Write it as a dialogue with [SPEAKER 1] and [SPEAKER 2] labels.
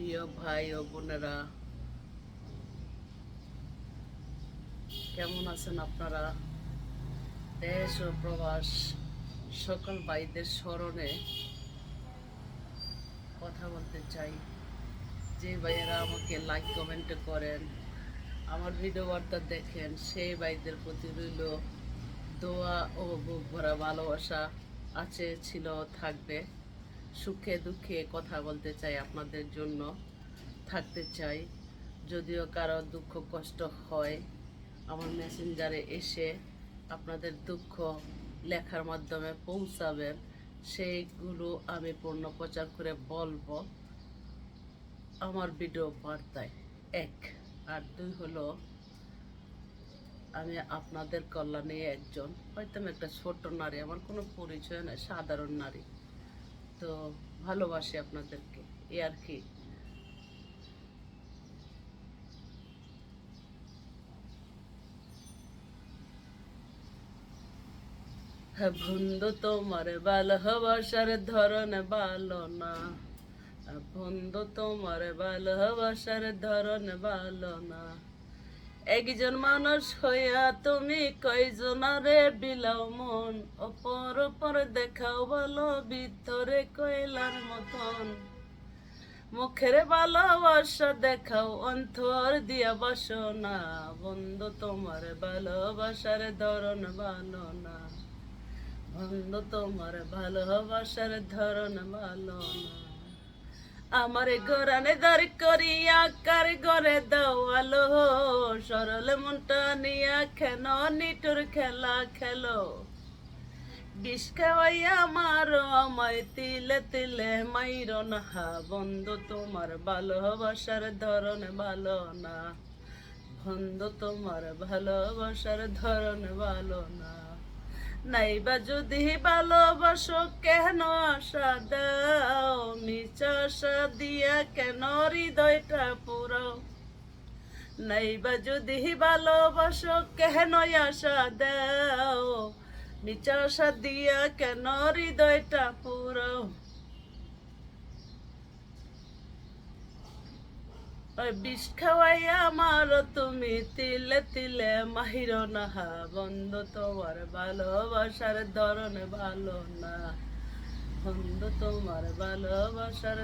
[SPEAKER 1] প্রিয় ভাই ও বোনেরা, কেমন আছেন আপনারা? দেশ ও প্রবাস সকল ভাইদের স্মরণে কথা বলতে চাই। যে ভাইয়েরা আমাকে লাইক কমেন্ট করেন, আমার ভিডিও বার্তা দেখেন, সেই ভাইদের প্রতি রইল দোয়া ও বুক ভরা ভালোবাসা। আছে, ছিল, থাকবে। সুখে দুঃখে কথা বলতে চাই, আপনাদের জন্য থাকতে চাই। যদিও কারো দুঃখ কষ্ট হয়, আমার মেসেঞ্জারে এসে আপনাদের দুঃখ লেখার মাধ্যমে পৌঁছাবেন, সেইগুলো আমি পূর্ণ প্রচার করে বলবো আমার ভিডিও বার্তায়। এক আর দুই হলো, আমি আপনাদের কল্যাণে একজন, হয়তো আমি একটা ছোট নারী, আমার কোনো পরিচয় নয়, সাধারণ নারী। তো ভালোবাসি আপনাদেরকে, এ আর কি। হ্যাঁ বন্ধু, তোমার ভালোবাসার ধরন ভালো না। বন্ধু, তোমার ভালোবাসার ধরন ভালো না। একজন মানুষ হইয়া তুমি কয়জনারে বিলাও মন, অপর অপর দেখাও ভালো, ভিতরে কয়লার মতন। মুখের ভালোবাসা দেখাও, অন্তর দিয়া বাসনা। বন্ধু, তোমার ভালোবাসার ধরন ভালো না। বন্ধু, তোমার ভালোবাসার ধরন ভালো না। আমার গোরানে দাঁড় করিয়া কার ঘরে দেওয়ালো, সরল মনটা নিয়া কেন নিটুর খেলা খেলো। বিষ খাওয়াইয়া মারো আমায় তিলে তিলে মাইরো না। বন্ধু, তোমার ভালোবাসার ধরন ভালো না। বন্ধু, তোমার ভালোবাসার ধরন ভালো না। নাইবা যদি ভালোবাসো কেন আশা দাও, মিছা আশা দিয়া কেন হৃদয়টা পুরাও। নাইবা যদি ভালোবাসো কেন আশা দাও, মিছা আশা দিয়া কেন হৃদয়টা পুরাও। বিষ খাওয়াইয়া মারো তুমি তিলে তিলে মাহিরো না। বন্ধু, তোমার ভালোবাসার ধরন ভালো না। বন্ধু, তোমার ভালোবাসার